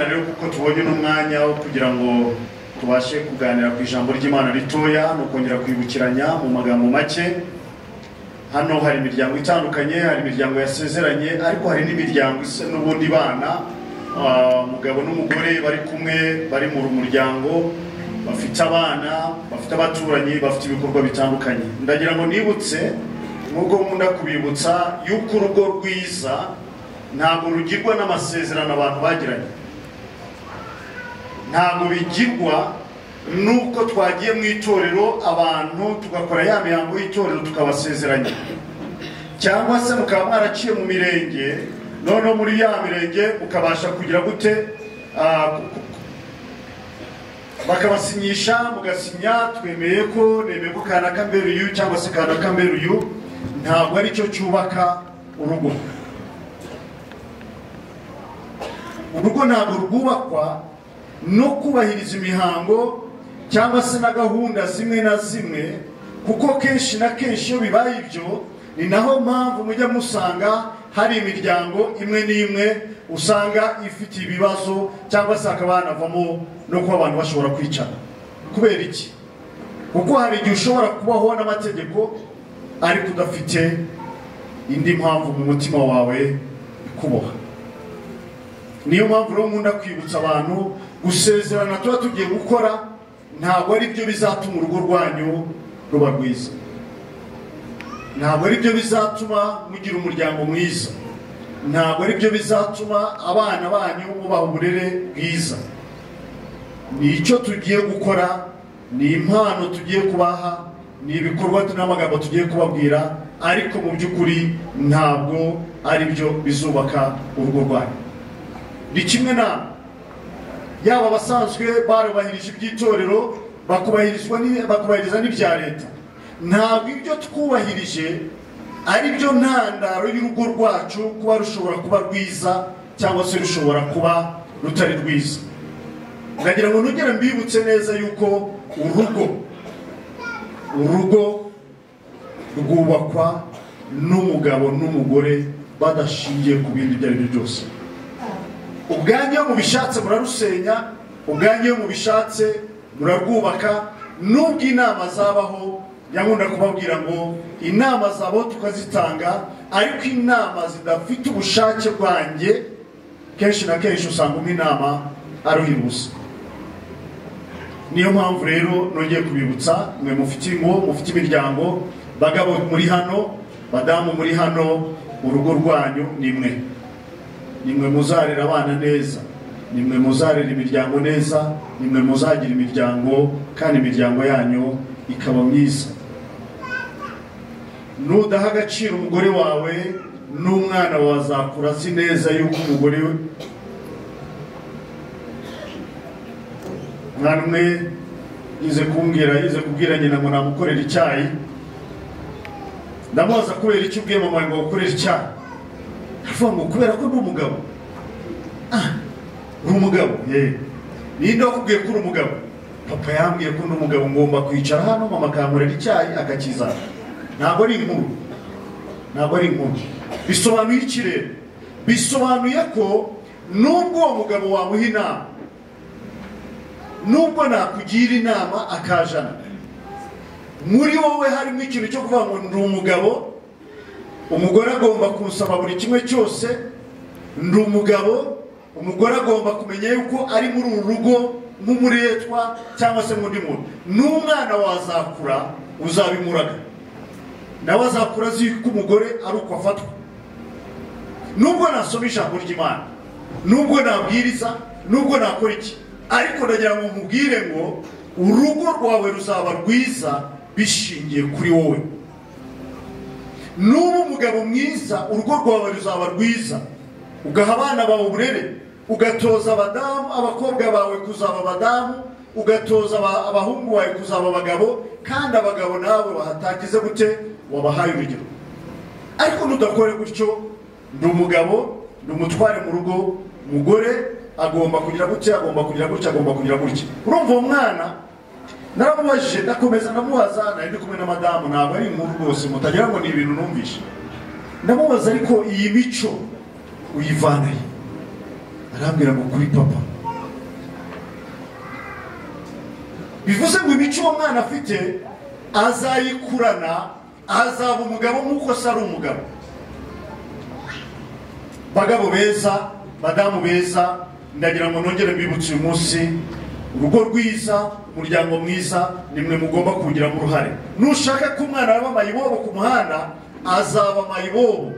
Imana rero kuko tubonye n'umwanya wo kugira ngo tubashe kuganira ku ijambo ry'Imana ritoya no kongera kwibukiranya mu magambo make. Hano hari imiryango itandukanye, hari imiryango yasezeranye, ariko hari n'imiryango isa n'ubundi bana, umugabo n'umugore bari kumwe, bari mu muryango, bafite abana, bafite abaturanyi, bafite ibikorwa bitandukanye. Ndagira ngo nibutse nubwo nkunda kubibutsa yuko urugo rwiza ntabwo rugirwa n'amasezerano abantu bagiranye, ntabwo bigirwa nuko twagiye mu itorero abantu tugakora ya mihango y'itorero tukabasezeranya, cyangwa se mukaba mwaraciye mu mirenge, none muri ya mirenge mukabasha kugira gute bakabasinyisha, mugasinya twemeye ko nemeye ko kanaka mbere uyu cyangwa se kanaka mbere uyu. Ntabwo ari cyo cyubaka urugo. Urugo ntabwo rwubakwa no kubahiriza imihango cyangwa se na gahunda zimwe na zimwe, kuko kenshi na kenshi iyo bibaye ibyo ni naho mpamvu mujya musanga hari imiryango imwe n'imwe usanga ifite ibibazo, cyangwa se hakaba hanavamo no kuba abantu bashobora kwicana. Kubera iki? Kuko hari igihe ushobora kubaho n'amategeko ariko udafite indi mpamvu mu mutima wawe ikuboha. Niyo mpamvu rero nkunda kwibutsa abantu gusezerana tuba tugiye gukora ntabwo ari byo bizatuma urugo rwanyu ruba rwiza, ntabwo ari byo bizatuma mugira umuryango mwiza, ntabwo ari byo bizatuma abana banyu mubaha uburere bwiza. Ni icyo tugiye gukora, ni impano tugiye kubaha, ni ibikorwa n'amagambo tugiye kubabwira, ariko mu by'ukuri ntabwo ari byo bizubaka urugo rwanyu. Ni kimwe na yaba abasanzwe barubahirije iby'itorero bakubahiriza n'ibya leta. Ntabwo ibyo twubahirije ari byo ntandaro y'urugo rwacu kuba rushobora kuba rwiza cyangwa se rushobora kuba rutari rwiza. Ndagira ngo nugere mbibutse neza yuko urugo rwubakwa n'umugabo n'umugore badashingiye ku bindi ibyo ari byo byose. Ubwanjye mu bishatse murarusenya, ubwanjye mu bishatse murarwubaka. Nubwo inama zabaho, nyakunda kubabwira ngo inama zabo tukazitanga, ariko inama zidafite ubushake bwanjye kenshi na kenshi usanga inama aruhira ubusa. Niyo mpamvu rero nongeye kubibutsa, mwe mufite ingo, mufite imiryango, bagabo muri hano, badamu muri hano, urugo rwanyu nimwe. Nimwe muzarera abana neza, nimwe muzarera imiryango neza, nimwe muzagira imiryango kandi imiryango yanyu ikaba myiza. Nudaha agaciro umugore wawe n'umwana wazakura azi neza yuko umugore we. Mwana umwe yize kubwira nyina ngo namukorera icyayi, ndamubaza kubera icyo ubwiye mama ngo gukorera icyayi. Avuga ngo kubera ko ndi umugabo. Uri umugabo? Ninde wakubwiye ko uri umugabo? Papa yambwiye ko ndi umugabo, ngomba kwicara hano mama akankorera icyayi akakizana. Ntabwo ari inkuru, ntabwo ari inkuru. Bisobanuye iki rero? Bisobanuye ko nubwo uwo mugabo wamuha inama, nubwo nakugira inama akajana, muri wowe harimo ikintu cyo kuvuga ngo ndi umugabo. Umugore agomba kumusaba buri kimwe cyose. Ndi umugabo, umugore agomba kumenya yuko ari muri uru rugo nk'umuretwa cyangwa se nk'undi muntu. N'umwana wazakura uzabimuraga, nawe azakura azi ko umugore ari uko afatwa. Nubwo nasoma ijambo ry'Imana, nubwo nabwiriza, nubwo nakora iki, ariko ndagira ngo nkubwire ngo urugo rwawe ruzaba rwiza bishingiye kuri wowe. Nuba umugabo mwiza, urugo rwawe ruzaba rwiza. Ugaha abana bawe uburere, ugatoza abakobwa bawe kuzaba abadamu, ugatoza abahungu bawe kuzaba abagabo, kandi abagabo nawe bahatagize gute wabahaye urugero. Ariko nudakore gutyo, ndi umugabo, ndi umutware mu rugo, umugore agomba kugira gutya, agomba kugira gutya, agomba kugira gutya. Urumva uwo mwana naramubajije, ndakomeza ndamubaza, nari ndi kumwe na madamu, ntabwo ari inkuru rwose mutagira ngo ni ibintu numvishe. Ndamubaza ariko iyi mico uyivanaye? arambwira ngo kuri papa. Bivuze ngo imico uwo mwana afite azayikurana, azaba umugabo nk'uko se ari umugabo. Bagabo beza, badamu beza, ndagira ngo nongere mbibutse uyu munsi, urugo rwiza, umuryango mwiza, nimwe mugomba kugiramo uruhare. Nushaka ko umwana aba mayibobo ku muhanda, azaba mayibobo.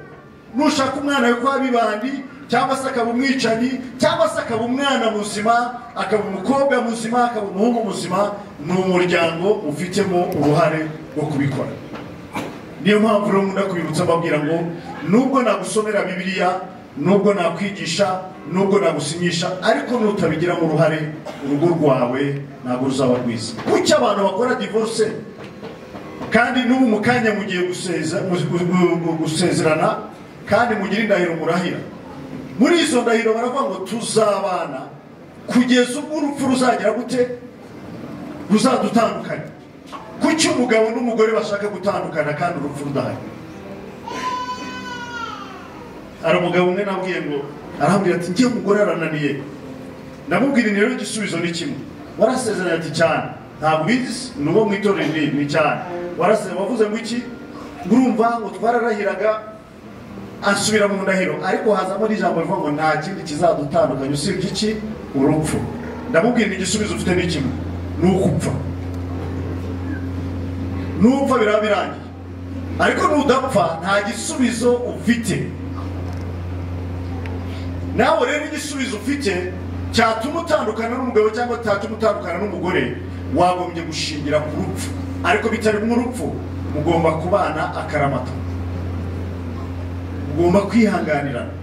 Nushaka umwana we kwa bibandi, cyangwa se akaba umwicanyi, cyangwa se akaba umwana muzima, akaba umukobwa muzima, akaba umuhungu muzima, ni umuryango ufitemo uruhare rwo kubikora. Niyo mpamvu rero nkunda kubibutsa mbabwira ngo nubwo nagusomera Bibiliya, nubwo nakwigisha, nubwo nagusinyisha, ariko nutabigiramo uruhare, urugo rwawe ntabwo ruzaba rwiza. Kuki abantu bakora divorce kandi n'ubu mukanya mugiye gusezerana kandi mugira indahiro murahira? Muri izo ndahiro baravuga ngo tuzabana kugeza ubwo urupfu ruzagira gute, ruzadutandukanya. Kuki umugabo n'umugore bashaka gutandukana kandi urupfu rudahari? Ari umugabo umwe nabwiye ngo, arambwira ati ngiye umugore arananiye. Ndamubwira rero igisubizo ni kimwe. Warasezeranye ati cyane. Ntabwo bizi nubo mwitorere ni cyane. Warasezeranye wavuze ngo iki? Urumva ngo twararahiraga, ansubira mu ndahiro, ariko hazamo n'ijambo rivuga ngo nta kindi kizadutandukanya usibye iki? Urupfu. Ndamubwira igisubizo ufite ni kimwe, ni ukupfa. Nupfa biraba birangiye, ariko nudapfa nta gisubizo ufite. Nawe rero igisubizo ufite cyatuma utandukana n'umugabo cyangwa cyatuma utandukana n'umugore, wagombye gushingira ku rupfu. Ariko bitari mu rupfu, mugomba kubana akaramata, mugomba kwihanganirana.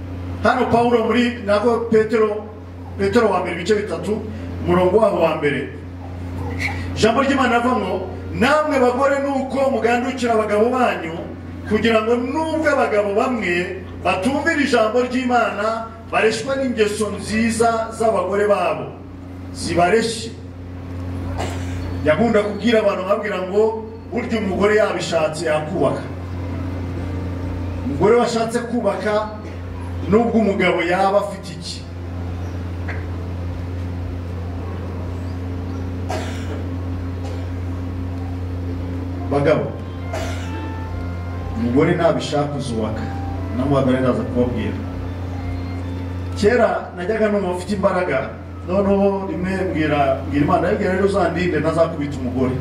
Hano Paulo muri nako Petero wa mbere ibice 3 umurongo wa mbere, ijambo ry'Imana avuga ngo namwe bagore nuko mugandukira abagabo banyu, kugira ngo nubwo abagabo bamwe batumvira ijambo ry'Imana bareshwa n'ingeso nziza z'abagore babo zibareshe. Yakunda kubwira abantu babwira ngo burya umugore yabishatse yakubaka. Umugore washatse kubaka nubwo umugabo yaba afite iki. Bagabo, umugore nabishaka uzubaka, namugore naza kubabwira. Kera najyaga numva ufite imbaraga, noneho rimwe mbwira Imana yabwira rero uzandinde ntazakubita umugore.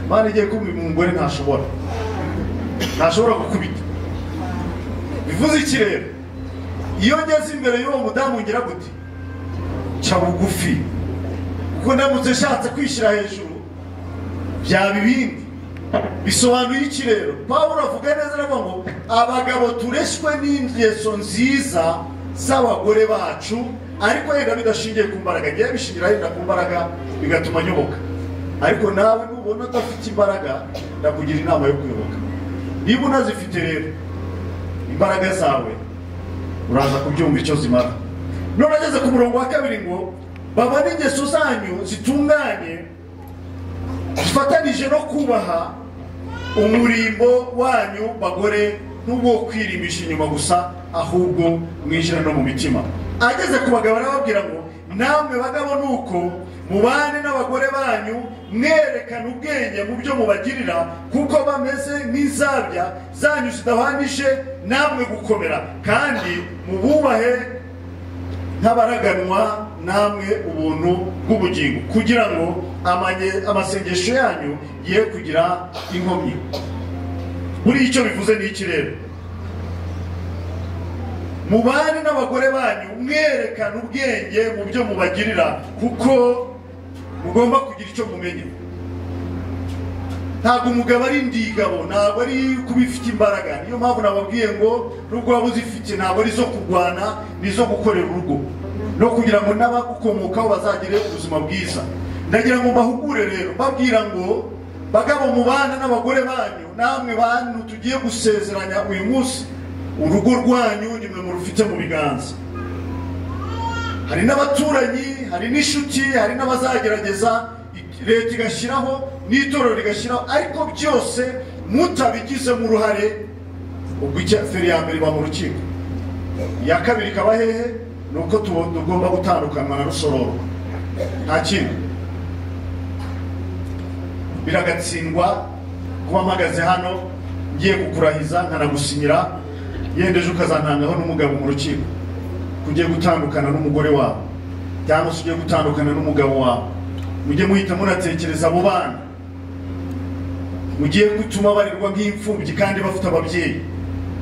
Imana igiye kumva umugore ntashobora gukubita. Bivuze iki rero? Iyo ngeze imbere y'uwo mudamu ngira gute? Ca bugufi. Kuko ndamutse nshatse kwishyira hejuru byaba ibindi. Bisobanuye iki rero? Paulo avuga neza aravuga ngo abagabo tureshwe n'ingeso nziza z'abagore bacu, ariko yenda bidashingiye ku mbaraga. Ngiye bishingira yenda ku mbaraga bigatuma nyoboka. Ariko nawe nubona udafite imbaraga, ndakugira inama yo kuyoboka. Niba unazifite rero imbaraga zawe, uraza kubyumva icyo zimara. None ageze ku murongo wa 2 ngo babone ingeso zanyu zitunganye, zifatanije no kubaha umurimbo wanyu bagore, n'ubwo kwirimbisha inyuma gusa, ahubwo mwinjira no mu mitima. Ageze ku bagabo arababwira ngo namwe bagabo nuko mubane n'abagore banyu mwerekana ubwenge mu byo mubagirira, kuko bameze nk'izabya zanyu zidahanije namwe gukomera, kandi mububahe nk'abaraganwa namwe ubuntu bw'ubugingo, kugira ngo amasengesho yanyu ye kugira inkomyi. Buri icyo bivuze ni iki rero? Mubane n'abagore banyu mwerekana ubwenge mu byo mubagirira, kuko mugomba kugira icyo mumenya. Ntabwo umugabo ari indigabo, ntabwo ari kubifite imbaraga. Niyo mpamvu nababwiye ngo nubwo waba uzifite ntabwo ari zo kurwana, ni zo gukorera urugo no kugira ngo n'abagukomokaho bazagire ubuzima bwiza. Ndagira ngo mbahugure rero babwira ngo bagabo mubane n'abagore banyu, namwe bantu tugiye gusezeranya uyu munsi, urugo rwanyu nimwe murufite mu biganza. Hari n'abaturanyi, hari n'inshuti, hari n'abazagerageza, leta igashyiraho n'itorero rigashyiraho, ariko byose mutabigizemo uruhare, ubwo icya feri ya mbere ba mu rukiko. ya kabiri kaba hehe nuko tugomba gutandukana na rusororo nta kintu biragatsindwa kuba mpagaze hano ngiye kukurahiza nkanagusinyira yendeje ukazantangaho n'umugabo mu rukiko kugiye gutandukana n'umugore wawe cyangwa se ugiye gutandukana n'umugabo wawe mujye muhita munatekereza abo bana mugiye gutuma barirwa nk'imfubyi kandi bafite ababyeyi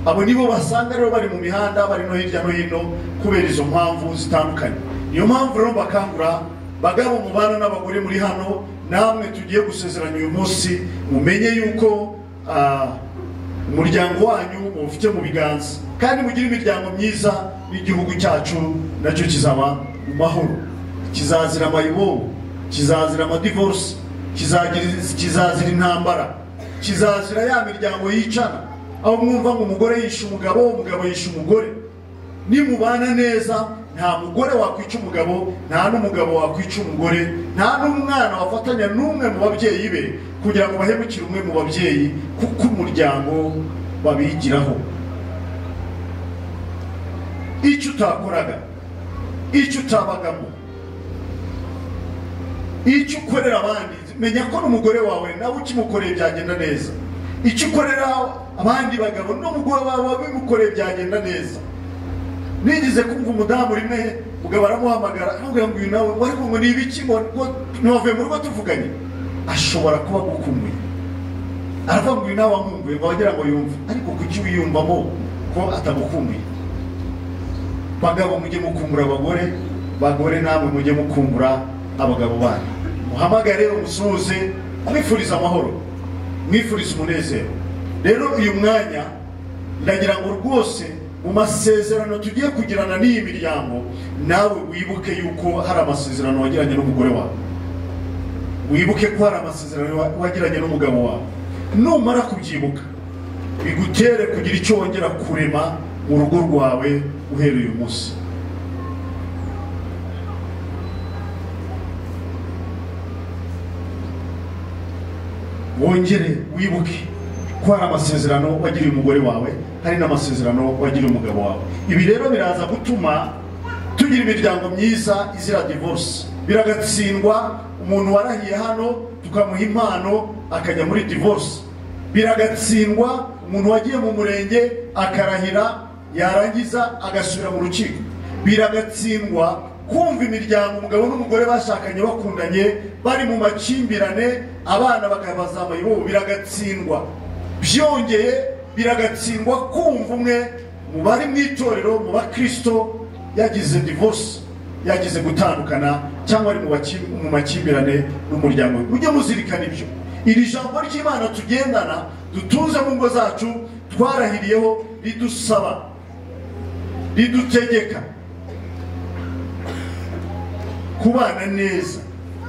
abo nibo basanga rero bari mu mihanda bari no hirya no hino kubera izo mpamvu zitandukanye niyo mpamvu rero bakangura bagabo mu bana n'abagore muri hano namwe tugiye gusezeranya uyu munsi mumenye yuko umuryango wanyu mufite mu biganza kandi mugire imiryango myiza y'igihugu cyacu nacyo kizaba mu mahoro kizazira amayibobo kizazira amadivorce kizazira intambara kizazira ya miryango yicana aho mwumva ngo umugore yishe umugabo umugabo yishe umugore nimubana neza nta mugore wakwica umugabo nta n'umugabo wakwica umugore nta n'umwana wafatanya n'umwe mu babyeyi be kugira ngo bahemukire umwe mu babyeyi kuko umuryango babigiraho icyo utakoraga icyo utabagamo icyo ukorera abandi menya ko n'umugore wawe nawe ukimukoreye byagenda neza icyo ukorera abandi bagabo n'umugore wawe bimukoreye byagenda neza nigize kumva umudamu rimwe mugabo aramuhamagara avuga ngo uyu nawe ariko ngo ni ibiki ngo ntuvuye mu rugo tuvuganye ashobora kuba gukumbuye aravuga ngo uyu nawe amwumbuye ngo wagira ngo yumve ariko kuki wiyumvamo ko atagukumbuye bagabo mujye mukumbura abagore bagore namwe mujye mukumbura abagabo banyu muhamagare umusuhuze mwifuriza amahoro mwifuriza umunezero rero uyu mwanya ndagira ngo rwose mu masezerano tugiye kugirana n'iyi miryango nawe wibuke yuko hari amasezerano wagiranye n'umugore wawe wibuke ko hari amasezerano wagiranye n'umugabo wawe numara kubyibuka bigutere kugira icyo wongera kurema mu rugo rwawe uhereye uyu munsi wongere wibuke ko hari amasezerano wagiriye umugore wawe hari n'amasezerano wagiriye umugabo wawe ibi rero biraza gutuma tugira imiryango myiza izira divorce biragatsindwa umuntu warahiye hano tukamuha impano akajya muri divorce biragatsindwa umuntu wagiye mu murenge akarahira yarangiza agasubira mu rukiko biragatsindwa kumva imiryango umugabo n'umugore bashakanye bakundanye bari mu makimbirane abana bakabaza amayibobo biragatsindwa byongeye biragatsindwa kumva umwe mu bari mu itorero mu bakristo yagize divorce yagize gutandukana cyangwa ari mu makimbirane n'umuryango mujye muzirikana ibyo iri jambo ry'Imana tugendana dutunze mu ngo zacu twarahiriyeho ridusaba ridutegeka kubana neza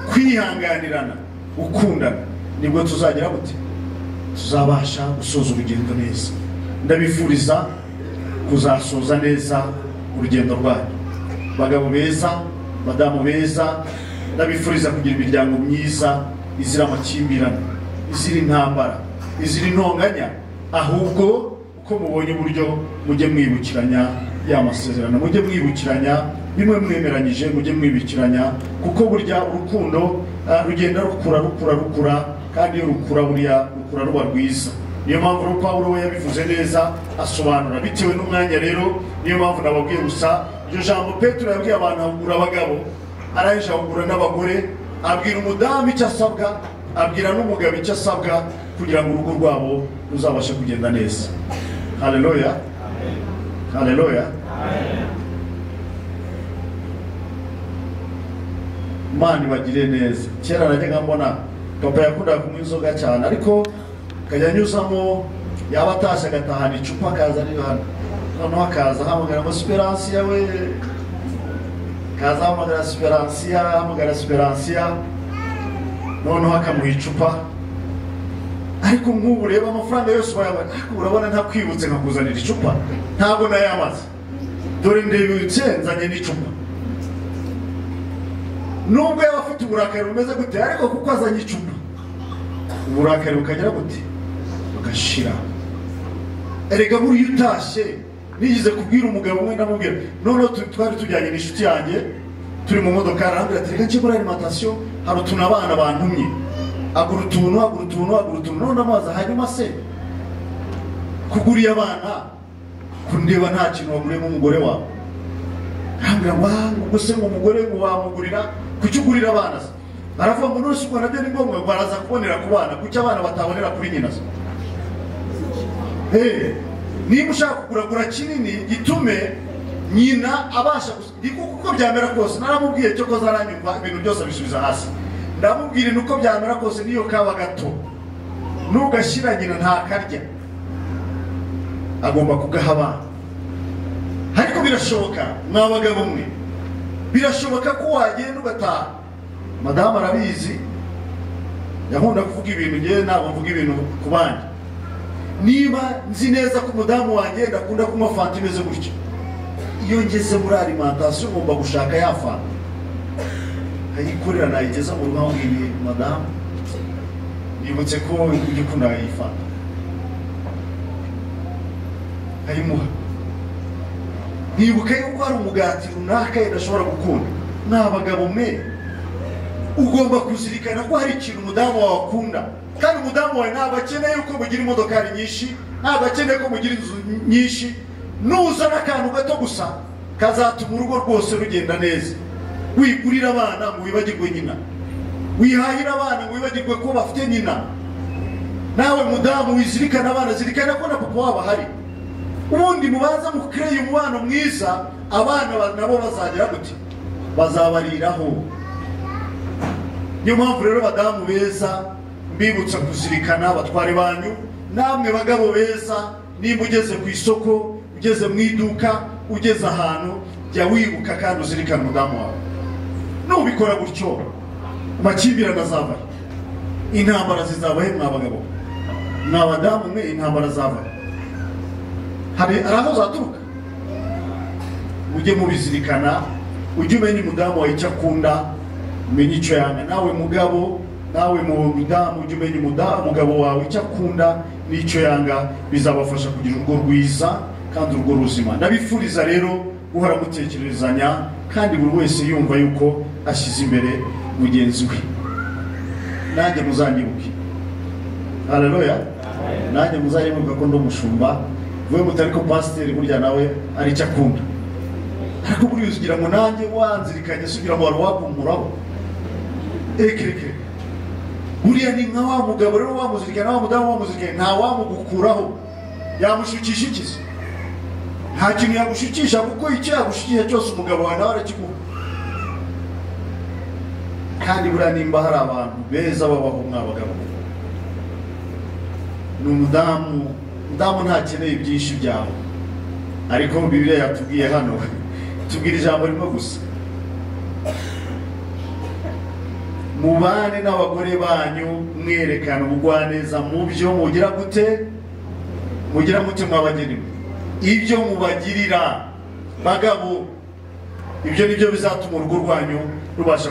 kwihanganirana gukundana nibwo tuzagira gute tuzabasha gusoza urugendo neza ndabifuriza kuzasoza neza urugendo rwanyu bagabo beza madamu beza ndabifuriza kugira imiryango myiza izira amakimbirane izira intambara izira intonganya ahubwo uko mubonye uburyo mujye mwibukiranya ya masezerano mujye mwibukiranya bimwe mwemeranyije mujye mwibukiranya kuko burya urukundo rugenda rukura kandi iyo rukura burya rukura ruba rwiza niyo mpamvu Pawulo we yabivuze neza asobanura bitewe n'umwanya rero niyo mpamvu nababwiye gusa iryo jambo Petero yabwiye abantu ahugura abagabo arangije ahugura n'abagore abwira umudamu icyo asabwa abwira n'umugabo icyo asabwa kugira ngo urugo rwabo ruzabashe kugenda neza haleluya haleluya Imana ibagire neza kera najyaga mbona papa yakundaga kunywa inzoga cyane ariko kajya anyuzamo yaba atashye agatahana icupa akaza ari hano noneho akaza ahamagara ngo Esperansiya we kaza ahamagara Esperansiya noneho akamuha icupa ariko nk'ubu reba amafaranga yose wayabona ariko urabona nta kwibutse nkakuzanira icupa ntabwo nayamaze dore ndebutse nzanye n'icupa nubwo yaba afite uburakari bumeze gute ariko kuko azanye icupa uburakari bukagira gute bugashira erega buriya utashye nigize kubwira umugabo umwe ndamubwira none twari tujyanye n'inshuti yanjye turi mu modoka arambwira ati reka nje muri alimentation hari utuntu abana bantumye agura utuntu none amazi hanyuma se kuguriye abana kundeba nta kintu waguriye mu mugore wawe arambwira ngo se ngo umugore ngo wamugurira kuki ugurira abana se aravuga ngo nose uko nabyo ni ngombwa baraza kubonera ku bana kuki abana batabonera kuri nyina se niba ushaka kugura kinini gitume nyina abasha kuko byamera kose naramubwiye cyo ko zaranyumva ibintu byose bisubiza hasi ndamubwira nuko byamera kose niyo kaba gato nugashyira nyina ntakarya agomba kugaha abana ariko birashoboka mwabagabo mwe birashoboka ko wagenda ugataha madamu arabizi yakunda kuvuga ibintu ngewe ntabwo mvuga ibintu ku bandi niba nzi neza ko umudamu wanjye ndakunda kunywa fanta imeze gutyo iyo ngeze muri alimentation ngomba gushaka ya fanta ayikorera nayigeza mu rugo ngiye madamu nibutse ko ugikunda iyi fanta ayimuha nibuka yuko hari umugati runaka yadashobora gukunda n'abagabo mwe ugomba kuzirikana ko hari ikintu umudamu wawe akunda kandi umudamu wawe ntabwo akeneye yuko mugira imodokari nyinshi ntabwo akeneye ko mugira inzu nyinshi nuza n'akantu gato gusa kazatuma urugo rwose rugenda neza wigurira abana ngo wibagirwe nyina wihahira abana ngo wibagirwe ko bafite nyina nawe mudamu wizirikana abana zirikana ko na papa wabo ahari ubundi mubanza mukreye umubano mwiza abana nabo bazagira gute bazabariraho niyo mpamvu rero badamu beza mbibutsa kuzirikana abatware banyu namwe bagabo beza nimba ugeze ku isoko ugeze mu iduka ugeze ahantu jya wibuka kandi uzirikana umudamu wawe nubikora gutyo amakimbirane azabaye intambara zizabahe mwabagabo mwabadamu mwe intambara zabaye hari aho zaturuka ujye mubizirikana ujye umenya umudamu wawe icyo akunda umenye icyo yanga nawe mugabo nawe mudamu ujye umenya umugabo wawe icyo akunda n'icyo yanga bizabafasha kugira urugo rwiza kandi urugo ruzima ndabifuriza rero guhora mutekerezanya kandi buri wese yumva yuko ashyize imbere mugenzi we nanjye muzanyibuke haleluya nanjye muzanyibuka ko ndo mushumba vuye mutari ko pasiteri burya nawe ari icyo akunda ariko buri ugira ngo nanjye wanzirikanye sugira ngo wari wakumuraho ekereke buriya ni nka wa mugabo rero wamuzirikana wa mudamu wamuzirikanye nta wamugukuraho yamushukisha ikizi nta kintu yagushukisha kuko icyo yagushukisha cyose umugabo wawe nawe arakiguha kandi buriya nimba hari abantu beza babaho mwabagabo ni umudamu ntakeneye byinshi byawe ariko Bibiliya yatubwiye hano tubwira ijambo rimwe gusa mubane n'abagore banyu mwerekana ubugwaneza mu byo mugira gute mwabageni ibyo mubagirira bagabo ibyo nibyo bizatuma urugo rwanyu rubasha